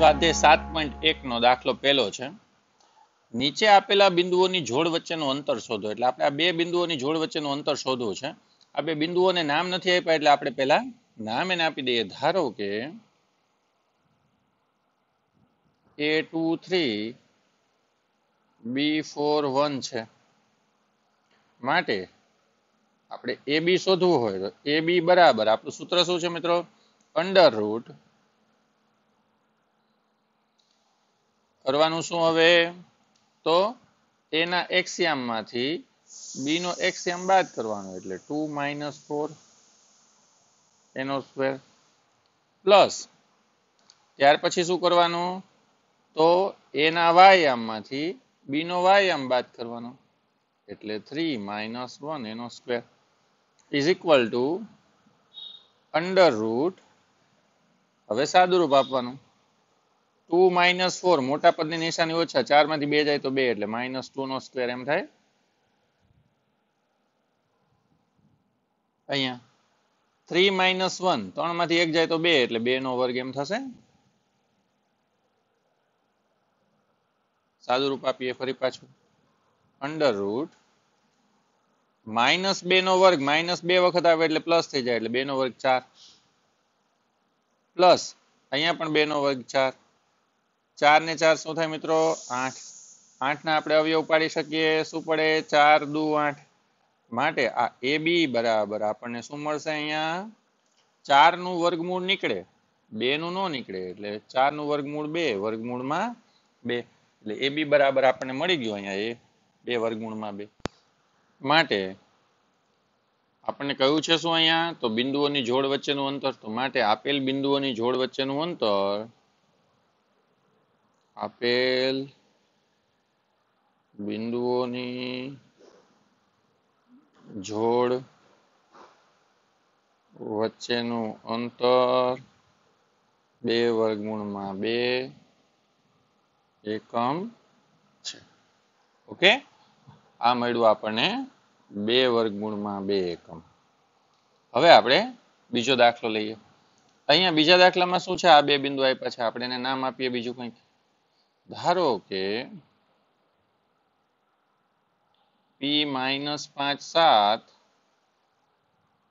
સ્વાધ્યાય 7.1 નો દાખલો પહેલો છે. નીચે આપેલા બિંદુઓની જોડ વચ્ચેનું અંતર શોધો. એટલે આપણે આ બે બિંદુઓની જોડ વચ્ચેનું અંતર શોધવું છે. આ બે બિંદુઓને નામ નથી આપ્યા એટલે આપણે પહેલા નામ એને આપી દઈએ. ધારો કે A23 B41 છે. માટે આપણે AB શોધવું હોય તો AB બરાબર આપણું સૂત્ર શું છે મિત્રો? અંડર રૂટ કરવાનું શું હવે તો A ના એક્સિયમ માંથી B નો એક્સિયમ બાદ કરવાનો એટલે 2 - 4 એનો સ્ક્વેર પ્લસ ત્યાર પછી શું કરવાનું તો A ના વાયમ માંથી B નો વાયમ બાદ કરવાનો એટલે 3 - 1 એનો square is equal to under route. હવે સાદુરૂપ આપવાનું 2 - 4 મોટા પદની નિશાની ઓછા 4 માંથી 2 જાય તો 2 એટલે -2 નો સ્ક્વેર એમ થાય. અહીંયા 3 - 1 3 માંથી 1 જાય તો 2 એટલે 2 નો વર્ગ એમ થશે. સાદુરૂપ આપીએ ફરી પાછું અંડર રૂટ -2 નો વર્ગ -2 વખત આવે એટલે પ્લસ થઈ જાય એટલે 2 નો વર્ગ 4 પ્લસ અહીંયા પણ 2 નો વર્ગ 4 4 ને 4 શું થાય મિત્રો 8 8 ના આપણે અવયવ પાડી શકીએ શું પડે 4 દુ 8 માટે આ AB બરાબર આપણને શું મળશે અહીંયા 4 નું વર્ગમૂળ નીકળે 2 નું નો નીકળે એટલે 4 નું વર્ગમૂળ 2 વર્ગમૂળમાં 2 એટલે AB બરાબર આપણને મળી ગયું અહીંયા એ 2 વર્ગમૂળમાં 2 માટે આપણને કહ્યું છે શું અહીંયા તો બિંદુઓની જોડ વચ્ચેનું અંતર તો માટે આપેલ બિંદુઓની જોડ વચ્ચેનું અંતર આપેલ બિંદુઓની જોડ વચ્ચેનું અંતર 2 વર્ગમૂળમાં 2 એકમ છે. ઓકે આ મળ્યું આપણને 2 વર્ગમૂળમાં 2 એકમ. હવે આપણે બીજો દાખલો લઈએ. અહીંયા બીજા દાખલામાં શું છે આ બે બિંદુ આપ્યા છે આપણે એને નામ આપીએ બીજું કંઈક. ધારો કે P-5 7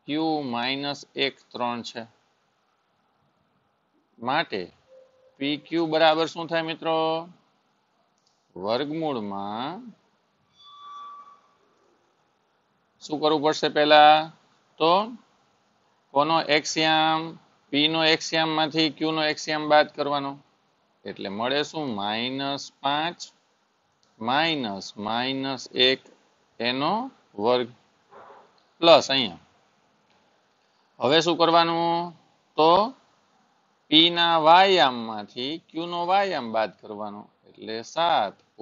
Q-1 3 છે. માટે PQ બરાબર શું થાય મિત્રો વર્ગમૂળમાં શું કરવું પડશે પહેલા તો કોનો એક્સિયમ P નો એક્સિયમ માંથી Q નો એક્સિયમ બાદ કરવાનો એટલે મળે શું -5 -1 એનો વર્ગ પ્લસ અહીંયા હવે શું કરવાનું તો P ના વાયમ માંથી Q નો વાયમ બાદ કરવાનો એટલે 7 -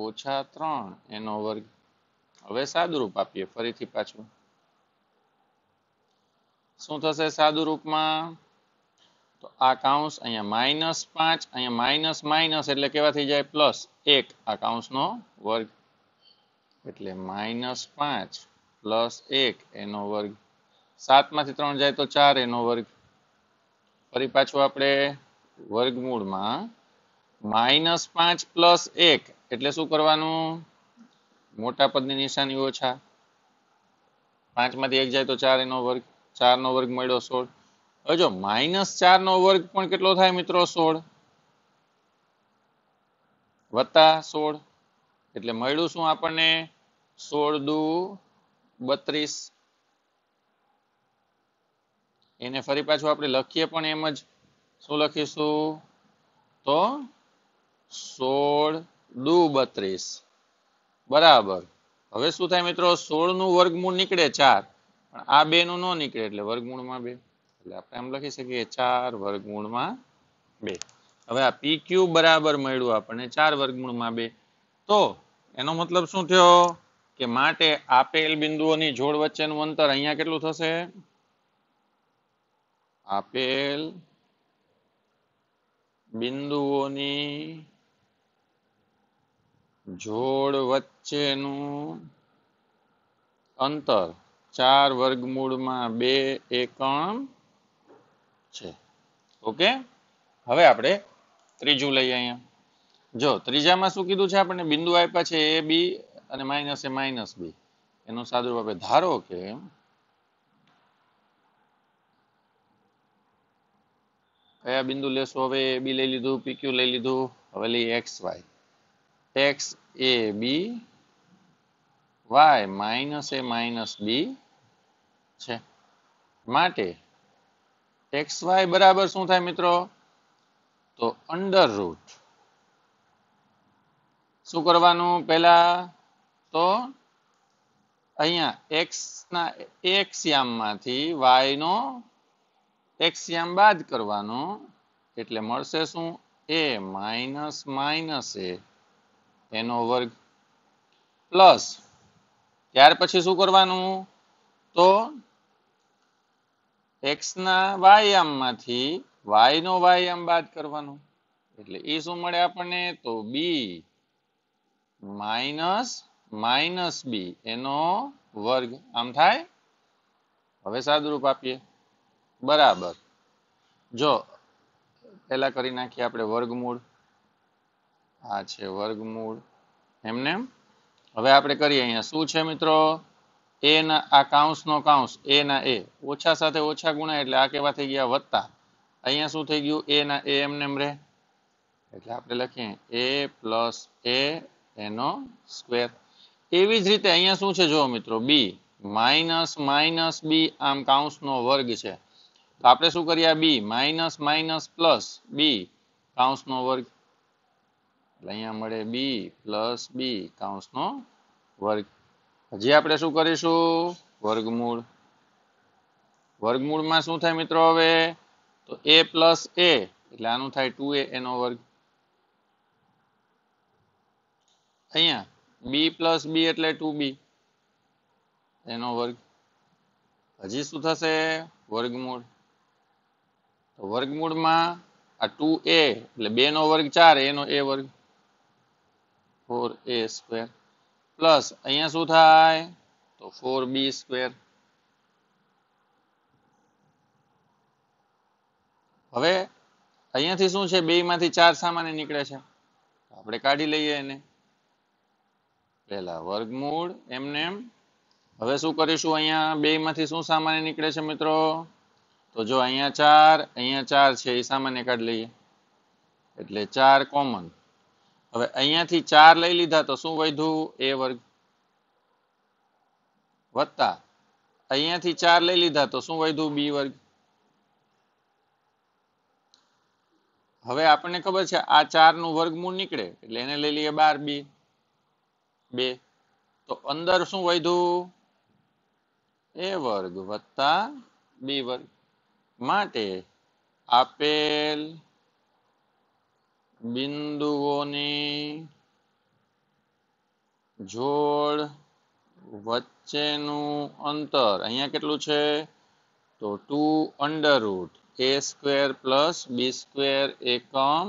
3 એનો વર્ગ. હવે સાદુરૂપ આપીએ ફરીથી પાછું શું થશે સાદુરૂપમાં તો આ કૌંસ અહીંયા -5 અહીંયા માઇનસ એટલે કેવા થઈ જાય +1 આ કૌંસનો વર્ગ એટલે -5 +1 એનો વર્ગ 7 માંથી 3 જાય તો 4 એનો વર્ગ. ફરી પાછું આપણે વર્ગમૂળમાં -5 +1 એટલે શું કરવાનું મોટા પદની નિશાની ઓછા 5 માંથી 1 જાય તો 4 એનો વર્ગ 4 નો વર્ગ મળ્યો 16. હવે જો -4 નો વર્ગ પણ કેટલો થાય મિત્રો 16 વત્તા 16 એટલે મળ્યું શું આપણને 16 દુ 32. એને ફરી પાછું આપણે લખીએ પણ એમ જ શું લખીશું તો 16 દુ 32 બરાબર. હવે શું થાય મિત્રો 16 નું વર્ગમૂળ નીકળે 4 પણ આ 2 નું નો નીકળે એટલે વર્ગમૂળમાં 2 એટલે આપણે એમ લખી શકીએ 4 વર્ગમૂળમાં 2. હવે આ PQ બરાબર મળ્યું આપણને 4 વર્ગમૂળમાં 2 તો એનો મતલબ શું થયો કે માટે આપેલ બિંદુઓની જોડ વચ્ચેનું અંતર અહીંયા કેટલું થશે આપેલ બિંદુઓની જોડ વચ્ચેનું અંતર 4 વર્ગમૂળમાં 2 એકમ છે. ઓકે હવે આપણે ત્રીજું લઈએ અહીંયા. જો ત્રીજામાં શું કીધું છે આપણને, બિંદુ આપ્યા છે a b અને માઇનસ a માઇનસ b. એનું સાદુરૂપ આપણે ધારો કે કયા બિંદુ લેશો હવે, a b લઈ લીધું, pq લઈ લીધું, હવે લઈએ xy. x a b y minus a minus b છે. માટે xy બરાબર શું થાય મિત્રો, તો અંડર રૂટ. શું કરવાનું પહેલા, તો અહીંયા x ના એક યામમાંથી y નો x યામ બાદ કરવાનો, એટલે મળશે શું, a માઇનસ માઇનસ a એનો વર્ગ પ્લસ ત્યાર પછી શું કરવાનું, તો x ના y યામમાંથી y નો y યામ બાદ કરવાનો, એટલે એ શું મળે આપણને, તો b માઇનસ માઇનસ b એનો વર્ગ. આમ થાય. હવે સાદુરૂપ આપીએ બરાબર. જો પેલા કરી નાખીએ આપણે વર્ગમૂળ. આ છે વર્ગમૂળ એમને. હવે આપણે કરીએ અહીંયા શું છે મિત્રો, a ના આ કાઉન્સ નો કાઉન્સ a ના a ઓછા સાથે ઓછા ગુણ્યા એટલે આ કેવા થઈ ગયા વત્તા. અહીંયા શું થઈ ગયું, a ના a એમને એમ રહે, એટલે આપણે લખીએ a પ્લસ a એનો સ્ક્વેર. એવી જ રીતે અહીંયા શું છે જો મિત્રો, b માઇનસ માઇનસ b આમ કાઉન્સ નો વર્ગ છે, તો આપણે શું કરીએ, b minus minus plus b કાઉન્સ નો વર્ગ, એટલે અહીંયા મળે b પ્લસ b કાઉન્સ નો વર્ગ. હજી આપણે શું કરીશું, વર્ગમૂળ. વર્ગમૂળમાં શું થાય મિત્રો હવે, તો a પ્લસ a એટલે આનું થાય 2a એનો વર્ગ. અહીંયા b પ્લસ b એટલે 2b એનો વર્ગ. હજી શું થશે, વર્ગમૂળ. તો વર્ગમૂળમાં આ 2a એટલે 2 નો વર્ગ 4 એનો a વર્ગ 4a સ્ક્વેર પ્લસ અહીંયા શું થાય, તો 4b સ્ક્વેર. હવે અહીંયાથી શું છે, બે માંથી 4 સામાન્ય નીકળે છે, આપણે કાઢી લઈએ એને. પહેલા વર્ગમૂળ એમને એમ. હવે શું કરીશું, અહીંયા બે માંથી શું સામાન્ય નીકળે છે મિત્રો, તો જો અહીંયા 4 છે એ સામાન્ય કાઢી લઈએ, એટલે 4 કોમન. હવે અહીંયાથી 4 લઈ લીધા તો શું વધ્યું, a વર્ગ વત્તા અહીંયાથી 4 લઈ લીધા તો શું વધ્યું, b વર્ગ. હવે આપણને ખબર છે આ 4 નું વર્ગમૂળ નીકળે એટલે એને લઈ લઈએ 12b 2. તો અંદર શું વધ્યું, a વર્ગ વત્તા b વર્ગ. માટે આપેલ બિંદુઓની જોડ વચ્ચેનું અંતર અહીંયા કેટલું છે, તો 2 under route a square plus b square એકમ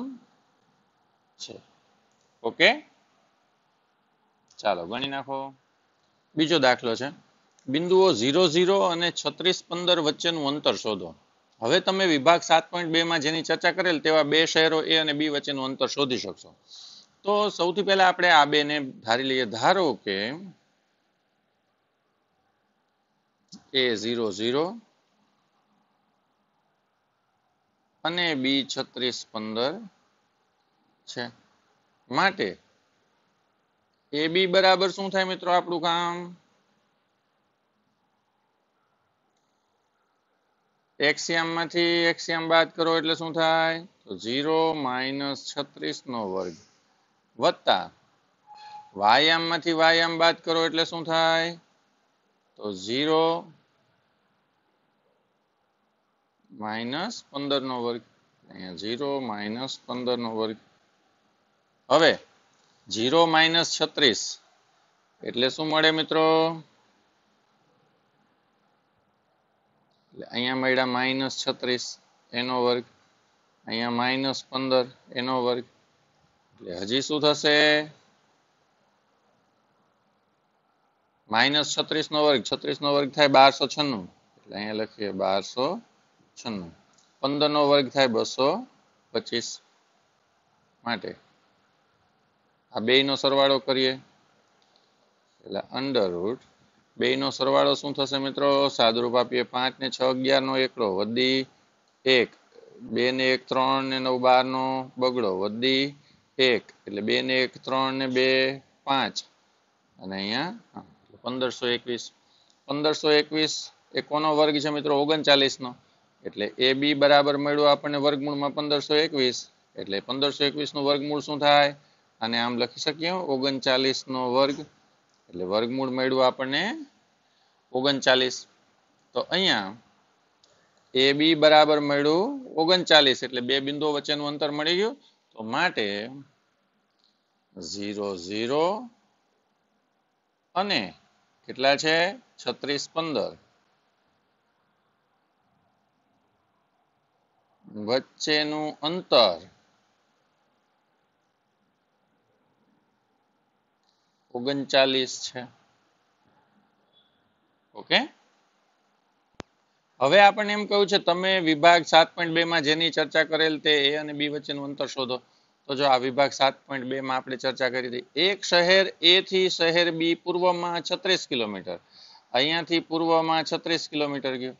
છે. ઓકે, ચાલો ગણી નાખો. બીજો દાખલો છે, બિંદુઓ 0 0 અને 36 15 વચ્ચેનું અંતર શોધો. હવે તમે વિભાગ 7.2 માં જેની ચર્ચા કરેલ તેવા બે શહેરો a અને b વચ્ચેનું અંતર શોધી શકશો. તો સૌથી પહેલા આપણે આ બે ને ધારી લઈએ. ધારો કે a 0 0 અને b 36 15 છે. માટે a b બરાબર શું થાય મિત્રો, આપણું કામ x યામમાંથી x યામ બાદ કરો એટલે શું થાય, તો 0 માઇનસ 36 નો વર્ગ વત્તા y યામમાંથી y યામ બાદ કરો એટલે શું થાય, તો 0 માઇનસ 15 નો વર્ગ. અહીંયા 0 માઇનસ 15 નો વર્ગ. હવે 0 માઇનસ 36 એટલે શું મળે મિત્રો, અહીંયા મળ્યા માઇનસ 36 એનો વર્ગ, અહીંયા માઇનસ 15 એનો વર્ગ. એટલે હજી શું થશે, માઇનસ 36 નો વર્ગ, 36 નો વર્ગ થાય 1296, એટલે અહીંયા લખીએ 1296. 15 નો વર્ગ થાય 225. માટે આ બેયનો સરવાળો કરીએ એટલે અંડર રૂટ બેયનો સરવાળો શું થશે મિત્રો? સાદુરૂપ આપીએ 5 ને 6 11 નો એકડો વધી 1, 2 ને 1 3 ને 9 12 નો બગડો વધી 1 એટલે 2 ને 1 3 ને 2 5 અને અહીંયા 1521 1521 એ કોનો વર્ગ છે મિત્રો? 39 નો એટલે એ બી બરાબર મળ્યું આપણને વર્ગમૂળમાં 1521 એટલે 1521 નું વર્ગમૂળ શું થાય? અને આમ લખી શકીએ 39 નો વર્ગ એટલે વર્ગમૂળ મળ્યું આપણને 39. તો અહીંયા એ બી બરાબર મળ્યું 39 એટલે બે બિંદુઓ વચ્ચેનું અંતર મળી ગયું. તો માટે 0 0 અને કેટલા છે? 36 15 વચ્ચેનું અંતર 39 છે. ઓકે, હવે આપણને એમ કહ્યું છે તમે વિભાગ 7.2 માં જેની ચર્ચા કરેલ તે એ અને બી વચ્ચેનું અંતર શોધો. તો જો આ વિભાગ 7.2 માં આપણે ચર્ચા કરી હતી. એક શહેર એ થી શહેર બી પૂર્વમાં 36 કિલોમીટર, અહીંયાથી પૂર્વમાં 36 કિલોમીટર ગયું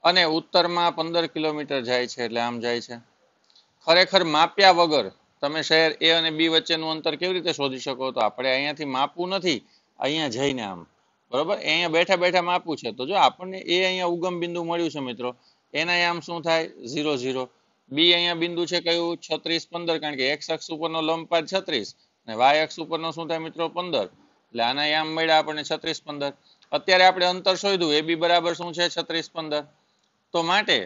અને ઉત્તરમાં 15 કિલોમીટર જાય છે એટલે આમ જાય છે. ખરેખર માપ્યા વગર તમે શહેર એ અને બી વચ્ચેનું અંતર કેવી રીતે શોધી શકો? તો આપણે અહીંયાથી માપવું નથી, અહીંયા જઈને આમ બરોબર અહીંયા બેઠા બેઠા માપવું છે. તો જો આપણને એ અહીંયા ઉગમ બિંદુ મળ્યું છે મિત્રો, એના આમ શું થાય? 0 0. બી અહીંયા બિંદુ છે કયું? 36 15 કારણ કે એક્સ અક્ષ ઉપરનો લંબપાત 36 અને વાય અક્ષ ઉપરનો શું થાય મિત્રો? 15 એટલે આના આમ મળ્યા આપણને 36 15. અત્યારે આપણે અંતર શોધ્યું એ બી બરાબર શું છે? 36 15. તો માટે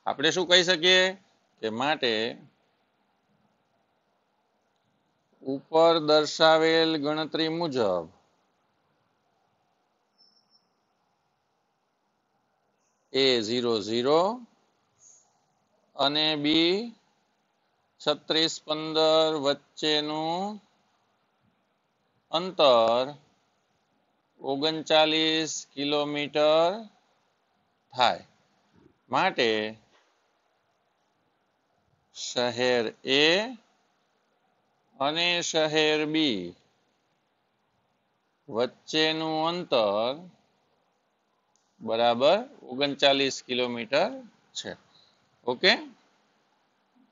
આપણે શું કહી શકીએ કે માટે ઉપર દર્શાવેલ ગણતરી મુજબ એ 0 0 અને બી 36 15 વચ્ચેનું અંતર 39 કિલોમીટર થાય. માટે શહેર એ અને શહેર બી વચ્ચેનું અંતર બરાબર 39 કિલોમીટર છે. ઓકે,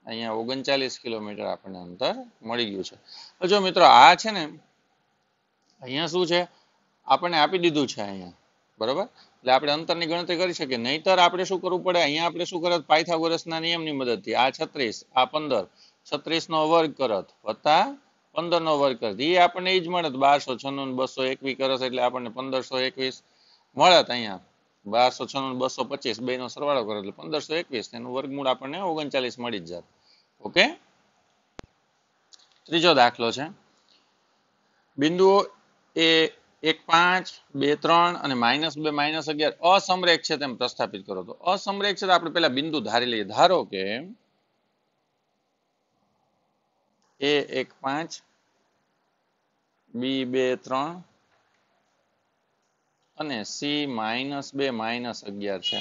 અહીંયા 39 કિલોમીટર આપણને અંતર મળી ગયું છે. જો મિત્રો આ છે ને અહીંયા શું છે? આપણને આપી દીધું છે અહીંયા બરોબર, એટલે આપણે અંતરની ગણતરી કરી શકીએ. નહીતર આપણે શું કરવું પડે? અહીંયા આપણે શું કરત? પાયથાગોરસના નિયમની મદદથી આ 36 આ 15 36 નો વર્ગ કરત વત્તા 15 નો વર્ગ કરત એ આપણને એ જ મળત 1296 221 કરત એટલે આપણને 1521 મળત. અહીંયા 1296 225 બે નો સરવાળો કરો એટલે 1521 એનું વર્ગમૂળ આપણને 39 મળી જ જાત. ઓકે, ત્રીજો દાખલો છે. બિંદુઓ એ 1 5 2 3 અને -2 -11 અસમરેખ છે તેમ પ્રસ્થાપિત કરો. તો અસમરેખ છે તો આપણે પેલા બિંદુ ધારી લઈએ. ધારો કે એ 1 5 બી 2 3 અને સી -2 -11 છે.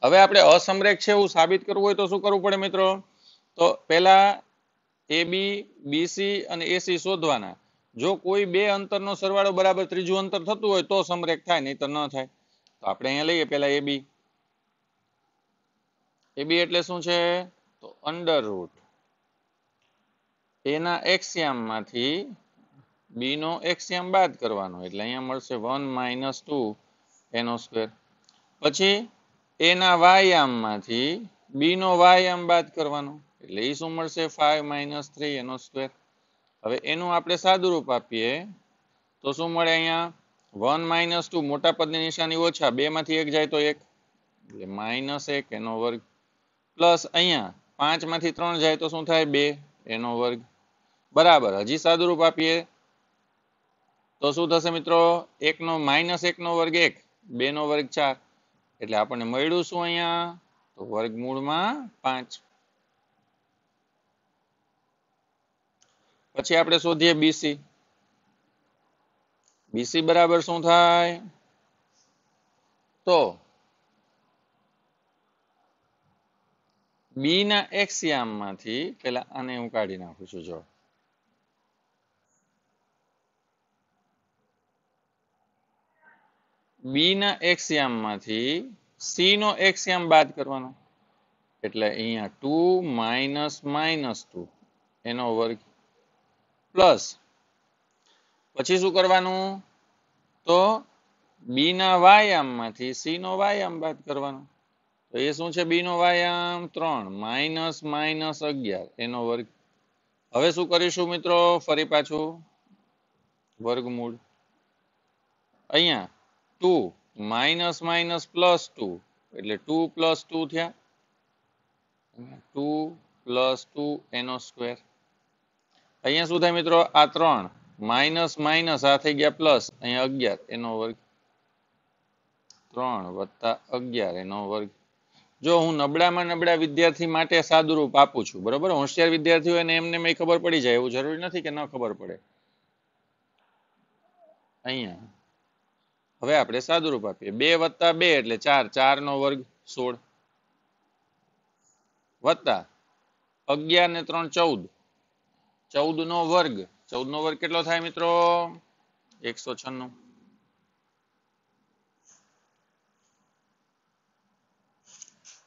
હવે આપણે અસમરેખ છે એવું સાબિત કરવું હોય તો શું કરવું પડે મિત્રો? તો પેલા એ બી બીસી અને એસી શોધવાના. જો કોઈ બે અંતરનો સરવાળો બરાબર ત્રીજું અંતર થતું હોય તો સમરેખ થાય, નહીં તો ન થાય. તો આપણે અહીંયા લઈએ પેલા એ બી એટલે શું છે? તો અંડર રૂટ એના એક્સિયામમાંથી બી નો એક્સિયામ બાદ કરવાનો એટલે અહીંયા મળશે 1 - 2 એનો સ્ક્વેર. પછી એના વાયામમાંથી બી નો વાયામ બાદ કરવાનો એટલે એ શું મળશે? 5 - 3 એનો સ્ક્વેર. હવે એનું આપણે સાદું રૂપ આપીએ તો શું મળે? અહીંયા 1 - 2 મોટા પદની નિશાની ઓછા, બે માંથી એક જાય તો એક એટલે -1 એનો વર્ગ પ્લસ અહીંયા 5 માંથી 3 જાય તો શું થાય? 2 એનો વર્ગ બરાબર. હજી સાદું રૂપ આપીએ તો શું થશે મિત્રો? 1 નો -1 નો વર્ગ 1, 2 નો વર્ગ 4 એટલે આપણને મળ્યું શું અહીંયા? તો વર્ગમૂળમાં 5. પછી આપણે શોધીએ બીસી. બીસી બરાબર શું થાય? તો બી ના એક્સિયામમાંથી પેલા આને હું કાઢી નાખું છું. જો બી ના એક્સિયામમાંથી સી નો એક્સિયામ બાદ કરવાનો એટલે અહીંયા 2 માઇનસ માઇનસ 2 એનો વર્ગ પ્લસ પછી શું કરવાનું તો બી ના વાયામમાંથી સી નો વાયામ બાદ કરવાનો તો એ શું છે બી નો વાયામ 3 માઇનસ માઇનસ 11 એનો વર્ગ હવે શું કરીશું મિત્રો ફરી પાછું વર્ગમૂળ અહીંયા 2 માઇનસ માઇનસ પ્લસ 2 એટલે 2 પ્લસ 2 થયા 2 પ્લસ 2 એનો સ્ક્વેર અહીંયા શું થાય મિત્રો આ 3 માઇનસ માઇનસ આ થઈ ગયા પ્લસ અહીંયા 11 એનો વર્ગ 3 વત્તા 11 એનો વર્ગ જો હું નબળામાં નબળા વિદ્યાર્થી માટે સાદુરૂપ આપું છું બરોબર હોશિયાર વિદ્યાર્થી હોય ને એમને મેં ખબર પડી જાય એવું જરૂરી નથી કે ન ખબર પડે અહીંયા હવે આપણે સાદુરૂપ આપીએ 2 વત્તા 2 એટલે 4 4 નો વર્ગ 16 વત્તા 11 ને 3 14 14 નો વર્ગ 14 નો વર્ગ કેટલો થાય મિત્રો 196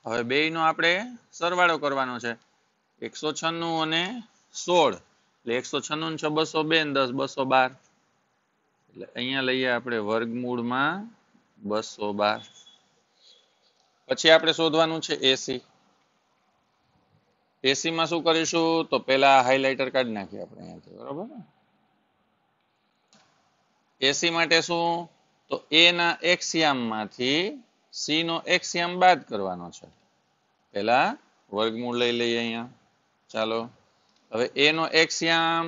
હવે બે નો આપણે સરવાળો કરવાનો છે 196 અને 16 એટલે 196 ને 6 202 ને 10 212 એટલે અહીંયા લઈએ આપણે વર્ગમૂળમાં 212 પછી આપણે શોધવાનું છે એસી એસી માં શું કરીશું તો પેલા હાઇલાઇટર કાઢી નાખીએ આપણે અહીંયાથી બરોબર એસી માટે શું તો એ ના એક્સિયામમાંથી સી નો એક્સિયામ બાદ કરવાનો છે પેલા વર્ગમૂળ લઈ લઈએ અહીંયા ચાલો હવે એ નો એક્સિયામ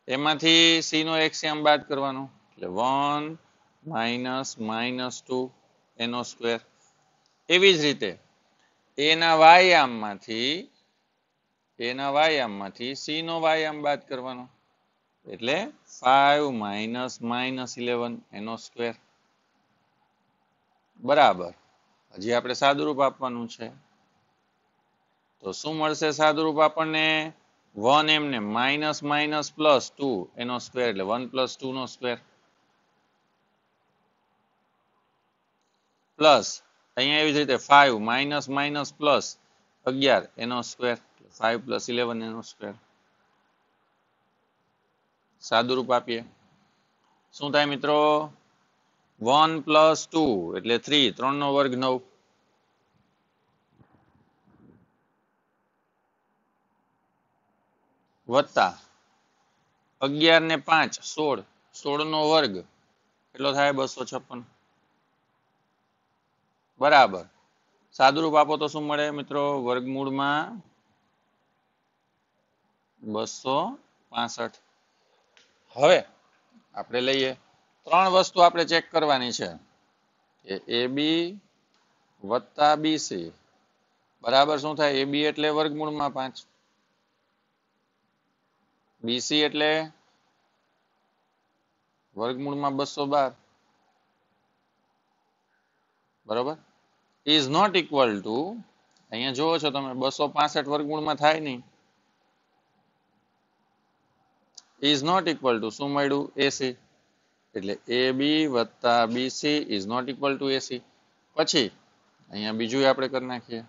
એમાંથી સી નો એક્સિયામ બાદ કરવાનો એટલે 1 માઇનસ માઇનસ 2 એનો સ્ક્વેર એવી જ રીતે એ ના વાયામમાંથી સી નો વાયામ બાદ કરવાનો એટલે 5 માઇનસ માઇનસ 11 એનો સ્ક્વેર બરાબર હજી આપણે સાદુરૂપ આપવાનું છે તો શું મળશે સાદુરૂપ આપણને 1 એમને માઇનસ માઇનસ પ્લસ 2 એનો સ્ક્વેર એટલે 1 પ્લસ 2 નો સ્ક્વેર પ્લસ અહીંયા એવી જ રીતે 5 માઇનસ માઇનસ પ્લસ 11 એનો સ્ક્વેર 5 પ્લસ 11 એનો સ્ક્વેર સાદુરૂપ આપીએ શું થાય મિત્રો 1 પ્લસ 2 એટલે 3 3 નો વર્ગ 9 વત્તા 11 ને 5 16 16 નો વર્ગ કેટલો થાય 256 બરાબર સાદુરૂપ આપો તો શું મળે મિત્રો વર્ગમૂળમાં 265 હવે આપણે લઈએ ત્રણ વસ્તુ આપણે ચેક કરવાની છે કે એ બી વત્તા બીસી બરાબર શું થાય એ બી એટલે વર્ગમૂળમાં 5 બીસી એટલે વર્ગમૂળમાં 212 બરોબર ઇઝ નોટ ઇક્વલ ટુ અહીંયા જોવો છો તમે 265 વર્ગમૂળમાં થાય નહીં ઇઝ નોટ ઇક્વલ ટુ શું મળ્યું એસી એટલે એ બી વત્તા BC is not equal to AC પછી અહીંયા બીજું આપણે કરી નાખીએ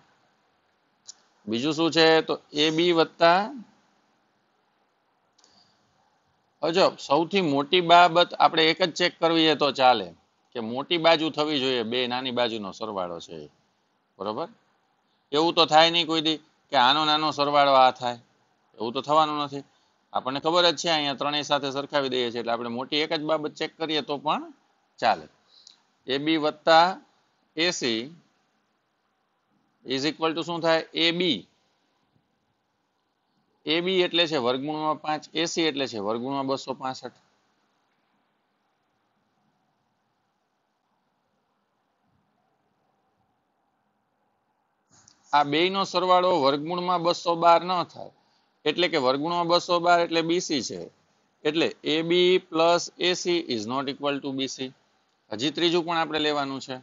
બીજું શું છે તો એ બી વત્તા જો સૌથી મોટી બાબત આપણે એક જ ચેક કરવી તો ચાલે કે મોટી બાજુ થવી જોઈએ બે નાની બાજુનો સરવાળો છે બરોબર એવું તો થાય નહીં કોઈ દી કે આનો નાનો સરવાળો આ થાય એવું તો થવાનું નથી આપણને ખબર જ છે અહીંયા ત્રણેય સાથે સરખાવી દઈએ છીએ એટલે આપણે મોટી એક જ બાબત ચેક કરીએ તો પણ ચાલે એ બી વત્તા એસી ઇઝ ઇક્વલ ટુ શું થાય એ બી એ બી એટલે છે વર્ગમૂળમાં 5 એસી એટલે છે વર્ગમૂળમાં 265 આ બેયનો સરવાળો વર્ગમૂળમાં 212 ન થાય એટલે કે વર્ગમૂળમાં 212 એટલે બીસી છે એટલે A B plus AC is not equal to BC હજી ત્રીજું પણ આપણે લેવાનું છે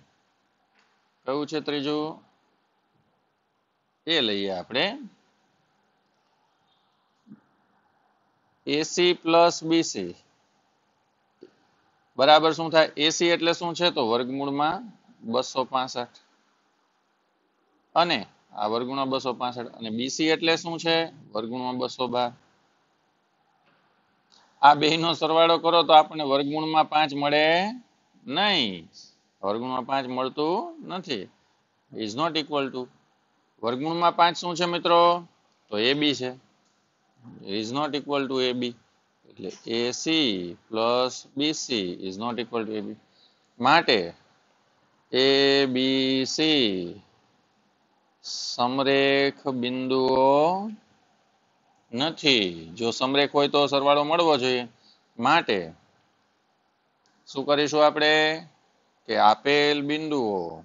કયું છે ત્રીજું એ લઈએ આપણે AC પ્લસ BC બરાબર શું થાય? AC એટલે શું છે? તો વર્ગમૂળમાં 265 અને આ વર્ગમૂળમાં 265 અને BC એટલે શું છે? વર્ગમૂળમાં 212. આ બેયનો સરવાળો કરો તો આપણને વર્ગમૂળમાં 5 મળે નહીં. વર્ગમૂળમાં 5 મળતું નથી. ઇઝ નોટ ઇક્વલ ટુ વર્ગમૂળમાં 5 શું છે મિત્રો? તો AB છે. Is not equal to AB એટલે AC પ્લસ BC is not equal to AB માટે ABC સમરેખ બિંદુઓ નથી. જો સમરેખ હોય તો સરવાળો મળવો જોઈએ. માટે શું કરીશું આપણે કે આપેલ બિંદુઓ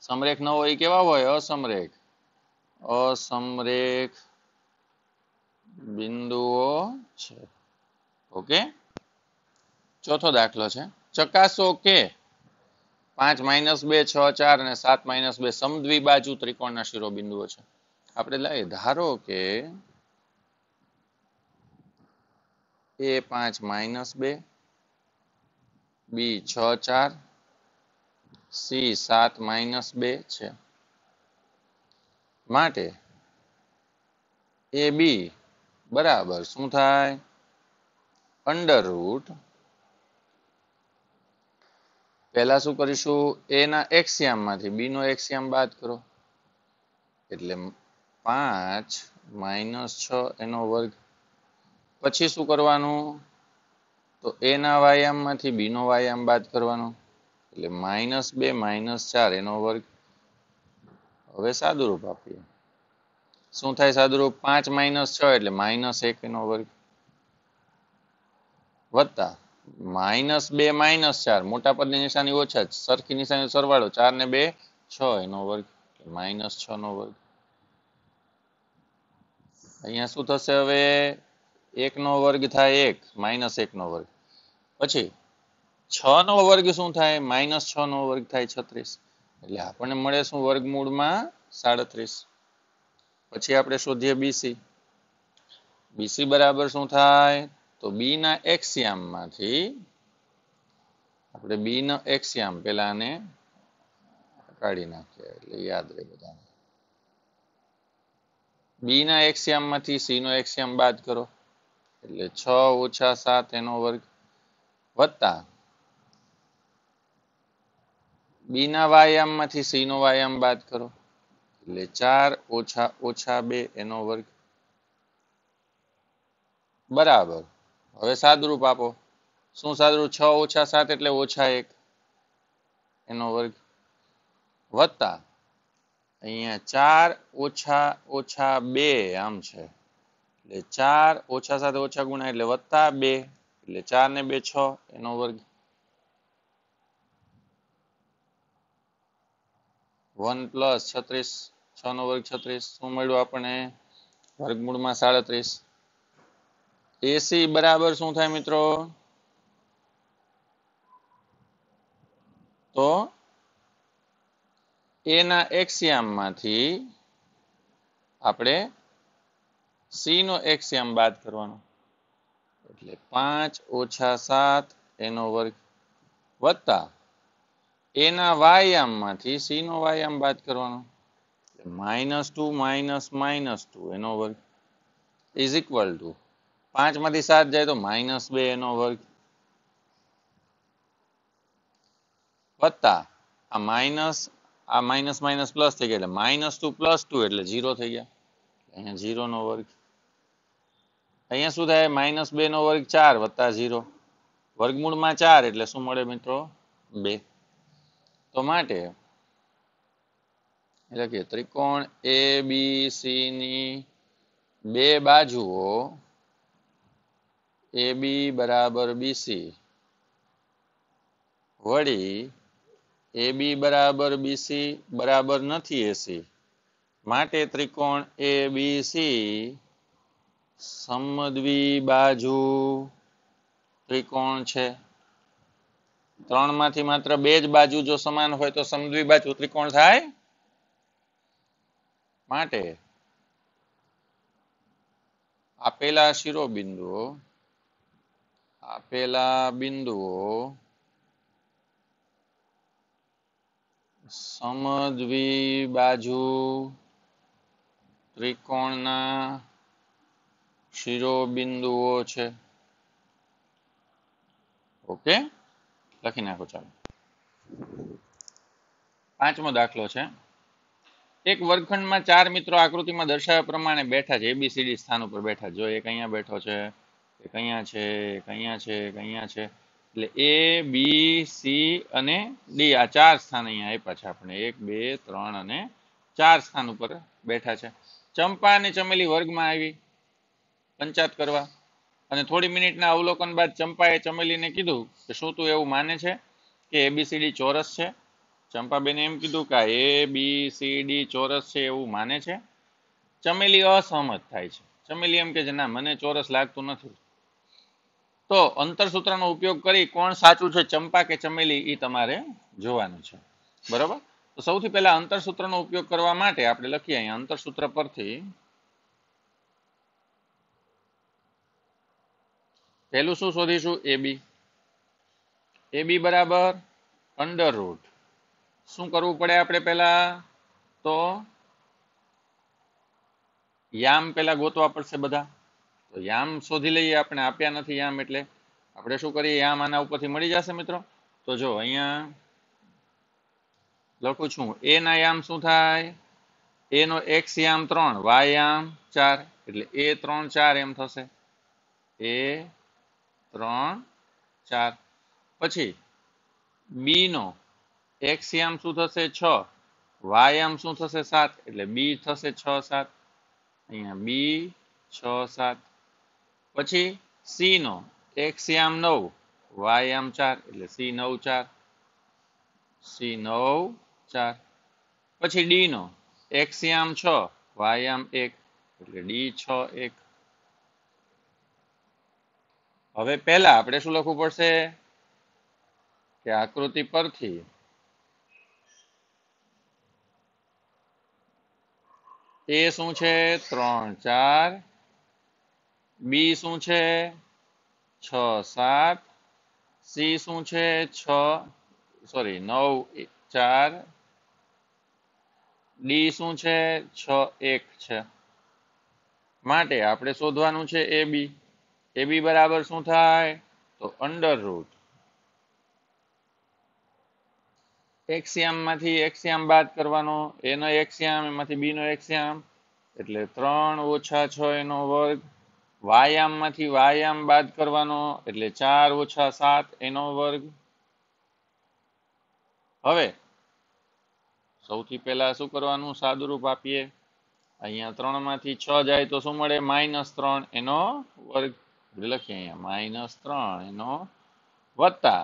સમરેખ ન હોય કેવા હોય? અસમરેખ. અસમરેખ બિંદુઓ છે. ઓકે. ચોથો દાખલો છે ચકાસો કે 5 - 2 6 4 અને 7 - 2 સમદ્વિબાજુ ત્રિકોણના શિરોબિંદુઓ છે. આપણે લઈએ ધારો કે A5 - 2 B6 4 C7 - 2 છે. માટે AB બરાબર શું થાય? અંડરરૂટ પહેલા શું કરીશું? A ના એક્સિયામમાંથી B નો એક્સિયામ બાદ કરો એટલે 5 - 6 એનો વર્ગ. પછી શું કરવાનું? તો A ના વાયામમાંથી B નો વાયામ બાદ કરવાનો એટલે -2 - 4 એનો વર્ગ. હવે સાદુરૂપ આપીએ. શું થાય સાદુરૂપ? 5 - 6 એટલે -1 એનો વર્ગ વત્તા -2 - 4 મોટા પદની નિશાની ઓછા જ સરખી નિશાની સરવાળો 4 ને 2 6 એનો વર્ગ -6 નો વર્ગ. અહીંયા શું થશે? હવે 1 નો વર્ગ થાય 1 -1 નો વર્ગ. પછી 6 નો વર્ગ શું થાય? -6 નો વર્ગ થાય 36 એટલે આપણને મળે શું? વર્ગમૂળમાં 37. પછી આપણે શોધીએ BC. BC બરાબર શું થાય? તો B ના એક્સિયામમાંથી આપણે B નો એક્સિયામ પેલા આને કાઢી નાખીએ એટલે યાદ રહે બધાને. B ના એક્સિયામમાંથી C નો એક્સિયામ બાદ કરો એટલે 6 - 7 એનો વર્ગ વત્તા B ના વાયામમાંથી C નો વાયામ બાદ કરો એટલે 4 - 2 એનો વર્ગ બરાબર. હવે સાદુરૂપ આપો. શું સાદુરૂપ? 6 - 7 એટલે -1 એનો વર્ગ વત્તા અહીંયા 4 - 2 આમ છે એટલે 4 - 7 ઓછા ગુણ્યા એટલે વત્તા 2 એટલે 4 ને 2 6 એનો વર્ગ 1 + 36 6 નો વર્ગ 36. શું મળ્યું આપણને? વર્ગમૂળમાં 37. AC બરાબર શું થાય મિત્રો? તો A ના એક્સિયામમાંથી આપણે C નો એક્સિયામ બાદ કરવાનો એટલે 5 - 7 એનો વર્ગ વત્તા A ના વાયામમાંથી C નો વાયામ બાદ કરવાનો -2 - -2 એનો વર્ગ ઇઝ ઇક્વલ ટુ 5 માંથી 7 જાય તો -2 એનો વર્ગ વત્તા આ માઇનસ પ્લસ થઈ ગયા એટલે -2 + 2 એટલે 0 થઈ ગયા. અહીંયા 0 નો વર્ગ. અહીંયા શું થાય? -2 નો વર્ગ 4 વત્તા 0 વર્ગમૂળમાં 4 એટલે શું મળે મિત્રો? 2. તો માટે એટલે કે ત્રિકોણ ABC ની બે બાજુઓ AB બરાબર BC વળી AB બરાબર BC બરાબર નથી AC માટે ત્રિકોણ ABC સમદ્વિબાજુ ત્રિકોણ છે. 3 માંથી માત્ર 2 જ બાજુ જો સમાન હોય તો સમદ્વિબાજુ ત્રિકોણ થાય માટે આપેલા બિંદુઓ સમજવી બાજુ ત્રિકોણના શિરોબિંદુઓ છે. ઓકે, લખી નાખો. ચાલો, 5મો દાખલો છે. એક વર્ગખંડમાં 4 મિત્રો આકૃતિમાં દર્શાવ્યા પ્રમાણે બેઠા છે. ABCD સ્થાન ઉપર બેઠા. જો એક અહીંયા બેઠો છે, એક અહીંયા છે, એક અહીંયા છે, એક અહીંયા છે. એટલે A, B, C અને D આ 4 સ્થાન અહીંયા આપ્યા છે આપણે. 1 2 3 અને 4 સ્થાન ઉપર બેઠા છે. ચંપા અને ચમેલી વર્ગમાં આવી પંચાયત કરવા અને થોડી મિનિટના અવલોકન બાદ ચંપાએ ચમેલીને કીધું કે શું તું એવું માને છે કે ABCD ચોરસ છે? ચંપાબેને એમ કીધું કે ABCD ચોરસ છે એવું માને છે. ચમેલી અસહમત થાય છે. ચમેલી એમ કે છે ના, મને ચોરસ લાગતું નથી. તો અંતરસૂત્રનો ઉપયોગ કરી કોણ સાચું છે, ચંપા કે ચમેલી, એ તમારે જોવાનું છે. બરોબર? તો સૌથી પહેલા અંતરસૂત્રનો ઉપયોગ કરવા માટે આપણે લખીએ અહીંયા અંતરસૂત્ર પરથી પહેલું શું શોધીશું? AB બરાબર અંડર રૂટ. શું કરવું પડે આપણે પહેલા? તો યામ પહેલા ગોતવા પડશે બધા. તો યામ શોધી લઈએ. આપણે આપ્યા નથી યામ, એટલે આપણે શું કરીએ? યામ આના ઉપરથી મળી જશે મિત્રો. તો જો અહીંયા લખું છું, A ના યામ શું થાય? A નો x યામ 3, y યામ 4, એટલે A 3 4 એમ થશે. A 3 4. પછી B નો x યામ શું થશે? 6, y યામ શું થશે? 7, એટલે B થશે 6 7. અહીંયા B 6 7. પછી C નો x યામ 9, y યામ 4, એટલે C 9 4, C 9 4. પછી D નો x યામ 6, y યામ 1, એટલે D 6 1. હવે પહેલા આપણે શું લખવું પડશે કે આકૃતિ પરથી A શું છે? 3 4. B શું છે? 6 7. C શું છે? 9 4. D શું છે? 6 1 છે. માટે આપણે શોધવાનું છે AB બરાબર શું થાય? તો અંડર રૂટ x યામ માંથી x યામ બાદ કરવાનો. A નો x યામ એમાંથી B નો x યામ, એટલે 3 ઓછા 6 એનો વર્ગ. y યામ માંથી y યામ બાદ કરવાનો, એટલે 4 ઓછા 7 એનો વર્ગ. હવે સૌથી પહેલા શું કરવાનું? સાદુરૂપ આપીએ. અહીંયા 3 માંથી 6 જાય તો શું મળે? -3 એનો વર્ગ. લખીએ અહીંયા -3 એનો વત્તા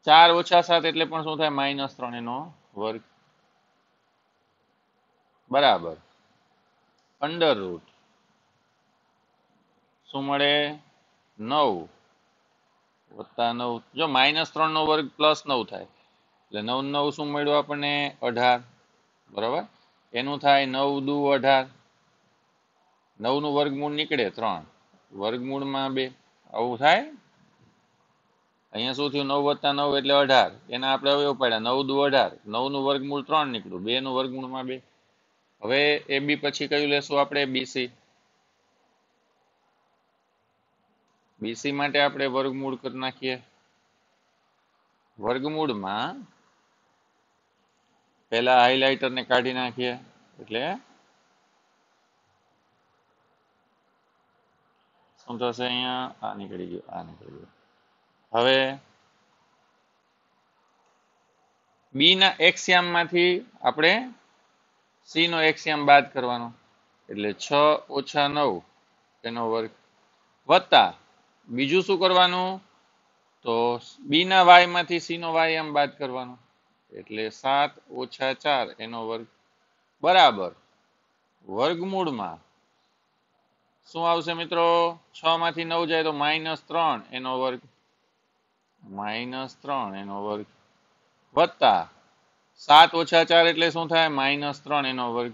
4 ઓછા 7 એટલે પણ શું થાય? -3 એનો વર્ગ બરાબર અંડર રૂટ શું મળે? 9 વત્તા 9. જો -3 નો વર્ગ +9 થાય, એટલે 9 9 શું મળ્યું આપણને? 18. બરાબર? એનું થાય 9 દુ 18. 9 નું વર્ગમૂળ નીકળે 3, વર્ગમૂળમાં 2. આવું થાય. અહીંયા શું થયું? 9 વત્તા 9 એટલે 18. એના આપણે અવયવ પાડ્યા. 9 દુ 18. 9 નું વર્ગમૂળ 3 નીકળ્યું. 2 નું વર્ગમૂળમાં 2. હવે AB પછી કયું લેશું આપણે? BC માટે આપણે વર્ગમૂળ કરી નાખીએ. વર્ગમૂળમાં પહેલા હાઇલાઇટર ને કાઢી નાખીએ, એટલે શું થશે? અહીંયા આ નીકળી ગયું, આ નીકળી ગયું. હવે B ના x યામ માંથી આપણે C નો x યામ બાદ કરવાનો, એટલે 6 ઓછા 9 એનો વર્ગ વત્તા બીજું શું કરવાનું? તો B ના y માંથી C નો y યામ બાદ કરવાનો, એટલે 7 ઓછા 4 એનો વર્ગ બરાબર વર્ગમૂળમાં શું આવશે મિત્રો? 6 માંથી 9 જાય તો -3 એનો વર્ગ, -3 એનો વર્ગ વત્તા 7 ઓછા 4 એટલે શું થાય? -3 એનો વર્ગ.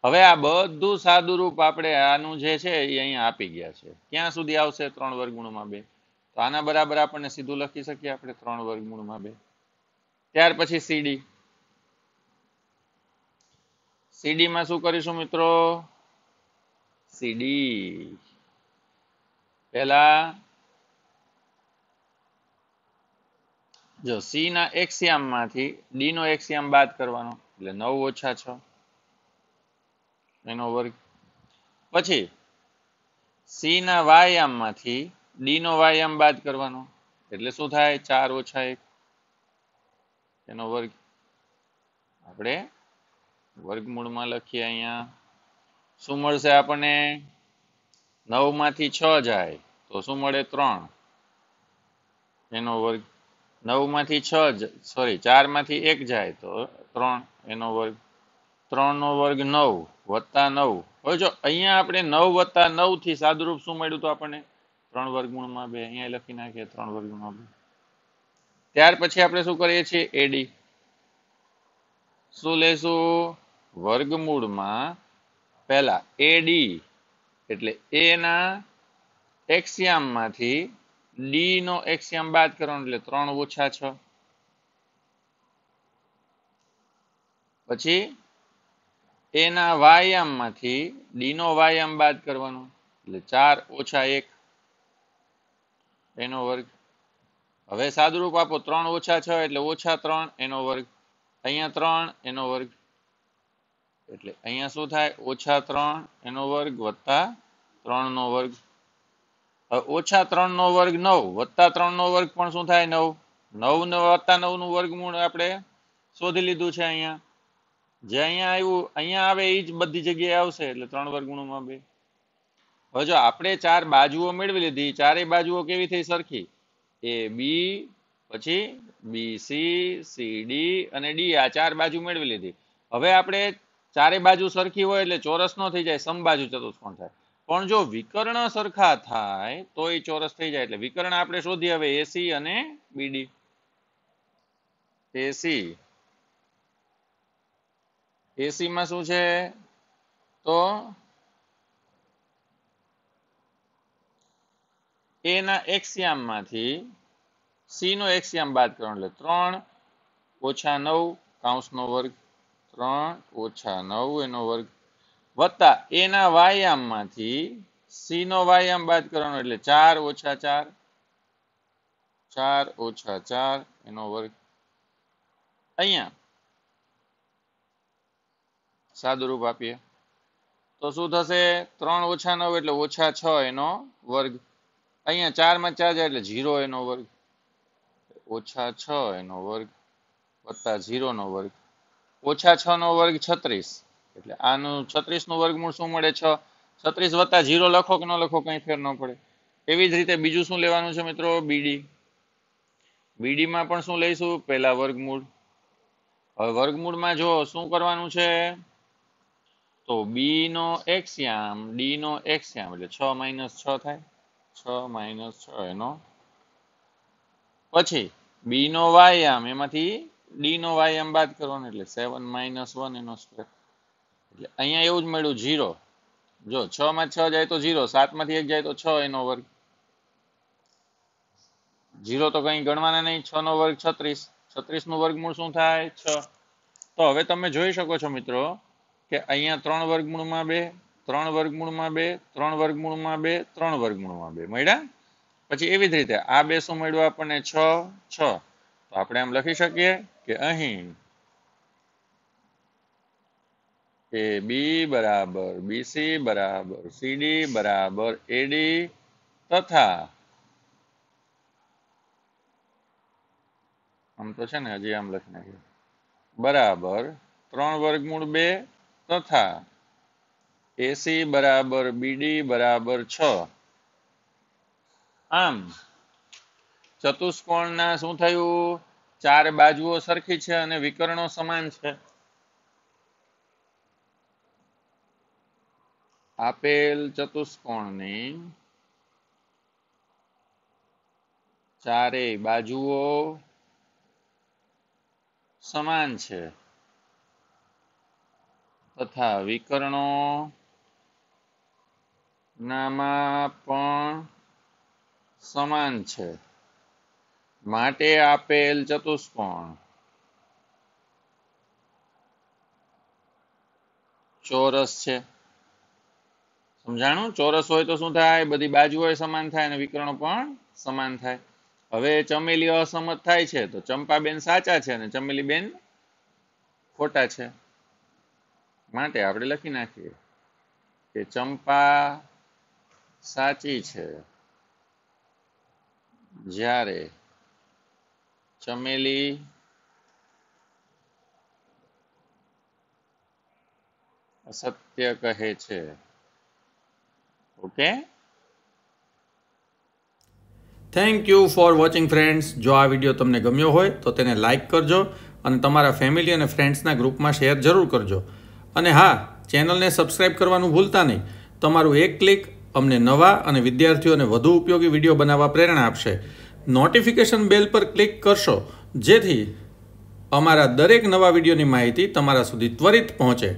હવે આ બધું સાદુરૂપ આપણે આનું જે છે એ અહીંયા આપી ગયા છે. ક્યાં સુધી આવશે? 3 વર્ગમૂળમાં 2. તો આના બરાબર આપણને સીધું લખી શકીએ આપણે 3 વર્ગમૂળમાં 2. ત્યાર પછી સીડી. સીડી માં શું કરીશું મિત્રો? સીડી પહેલા જો સી ના એક્સિયામ માંથી ડી નો એક્સિયામ બાદ કરવાનો એટલે 9 ઓછા 6 એનો વર્ગ. પછી સી ના વાયામ માંથી ડી નો વાયામ બાદ કરવાનો એટલે શું થાય? 4 ઓછા 1 એનો વર્ગ. આપણે વર્ગમૂળમાં લખીએ અહીંયા શું મળશે આપણને? 9 માંથી 6 જાય તો શું મળે? 3 એનો વર્ગ. 9 માંથી 4 માંથી 1 જાય તો 3 એનો વર્ગ. 3 નો વર્ગ 9 વત્તા 9. હવે જો અહીંયા આપણે 9 વત્તા 9 થી સાદુરૂપ શું મળ્યું? તો આપણને 3 વર્ગમૂળમાં 2. અહીંયા લખી નાખીએ 3 વર્ગમૂળમાં 2. ત્યાર પછી આપણે શું કરીએ છીએ? એડી. શું લેશું? વર્ગમૂળમાં પહેલા એડી એટલે એ ના એક્સિયામ માંથી ડી નો એક્સિયામ બાદ કરવાનો એટલે 3 ઓછા 6. પછી એના વાયામ માંથી ડી નો વાયામ બાદ કરવાનો એટલે 4 ઓછા 1 એનો વર્ગ. હવે સાદુરૂપ આપો 3 ઓછા 6 એટલે ઓછા 3 એનો વર્ગ. અહીંયા 3 એનો વર્ગ એટલે અહીંયા શું થાય? ઓછા 3 એનો વર્ગ વત્તા 3 નો વર્ગ. ઓછા 3 નો વર્ગ 9 વત્તા 3 નો વર્ગ પણ શું થાય? 9. 9 ને વત્તા 9 નું વર્ગમૂળ આપણે શોધી લીધું છે. અહીંયા જે અહીંયા આવ્યું અહીંયા આવે એ જ બધી જગ્યાએ આવશે એટલે 3 વર્ગમૂળમાં 2. હવે જો આપણે 4 બાજુઓ મેળવી લીધી, ચારેય બાજુઓ કેવી થઈ? સરખી. એ બી પછી બી સી ડી અને ડી આ 4 બાજુ મેળવી લીધી. હવે આપણે ચારે બાજુ સરખી હોય એટલે ચોરસ નો થઈ જાય, સમબાજુ ચતુષ્કોણ થાય. પણ જો વિકર્ણ સરખા થાય તો એ ચોરસ થઈ જાય. એટલે વિકર્ણ આપણે શોધીએ હવે એસી અને બીડી. એસી માં શું છે? તો એ ના એક્સિયામ માંથી સી નો એક્સિયામ બાદ કરવાનો એટલે 3 ઓછા 9 કૌંસનો વર્ગ. 3 ઓછા 9 એનો વર્ગ વત્તા એના વાયામ માંથી સી નો વાયામ બાદ કરવાનો એટલે 4 ઓછા 4 4 ઓછા 4 એનો વર્ગ. અહીંયા સાદુરૂપ આપીએ તો શું થશે? 3 ઓછા 9 એટલે ઓછા 6 એનો વર્ગ. અહીંયા 4 માં 4 જાય એટલે 0 એનો વર્ગ ઓછા 6 એનો વર્ગ વત્તા 0 નો વર્ગ. ઓછા 6 નો વર્ગ 36 એટલે આનું 36 નું વર્ગમૂળ શું મળે? 6. 36 વત્તા 0 લખો કે ન લખો કઈ ફેર ન પડે. એવી જ રીતે બીજું શું લેવાનું છે મિત્રો? બીડી. બીડી માં પણ શું લઈશું? પહેલા વર્ગમૂળ. હવે વર્ગમૂળમાં જો શું કરવાનું છે? તો બી નો એક્સિયામ ડી નો એક્સિયામ એટલે 6 - 6 થાય. 6 - 6 એનો પછી બી નો વાયામ એમાંથી ડી નો વાયામ બાદ કરવાનો એટલે 7 - 1 એનો સ્ક્વેર. એટલે અહીંયા એવું જ મળ્યું 0. જો 6 માં 6 જાય તો 0, 7 માંથી 1 જાય તો 6 એનો વર્ગ. 0 તો કઈ ગણવાના નહીં. 6 નો વર્ગ 36. 36 નું વર્ગમૂળ શું થાય? 6. તો હવે તમે જોઈ શકો છો મિત્રો કે અહીંયા 3 વર્ગમૂળમાં 2, 3 વર્ગમૂળમાં 2, 3 વર્ગમૂળમાં 2, 3 વર્ગમૂળમાં 2 મળ્યા. પછી એવી જ રીતે આ બે શું મળ્યું આપણને? 6 6. તો આપણે એમ લખી શકીએ કે અહીં એ બી બરાબર બીસી બરાબર સીડી બરાબર એડી તથા આમ તો છે ને હજી આમ લખી નાખ્યું બરાબર 3 વર્ગમૂળ 2 તથા એસી બરાબર બીડી બરાબર 6. આમ ચતુષ્કોણના શું થયું? 4 બાજુઓ સરખી છે અને વિકર્ણો સમાન છે. આપેલ ચતુષ્કોણની ચારેય બાજુઓ સમાન છે તથા વિકર્ણો નામાં પણ સમાન છે માટે આપેલ ચતુષ્કોણ ચોરસ છે. સમજાણું? ચોરસ હોય તો શું થાય? બધી બાજુઓ સમાન થાય અને વિકર્ણો પણ સમાન થાય. હવે ચમેલી અસમત થાય છે તો ચંપાબેન સાચા છે અને ચમેલીબેન ખોટા છે. માટે આપણે લખી નાખીએ કે ચંપા સાચી છે જ્યારે ચમેલી અસત્ય કહે છે. Okay, thank you for watching friends. જો આ વિડીયો તમને ગમ્યો હોય તો તેને લાઇક કરજો અને તમારા ફેમિલી અને ફ્રેન્ડ્સના ગ્રુપમાં શેર જરૂર કરજો. અને હા, ચેનલને સબસ્ક્રાઇબ કરવાનું ભૂલતા નહીં. તમારું એક ક્લિક અમને નવા અને વિદ્યાર્થીઓને વધુ ઉપયોગી વિડીયો બનાવવા પ્રેરણા આપશે. નોટિફિકેશન બેલ પર ક્લિક કરશો જેથી અમારા દરેક નવા વિડીયોની માહિતી તમારા સુધી ત્વરિત પહોંચે.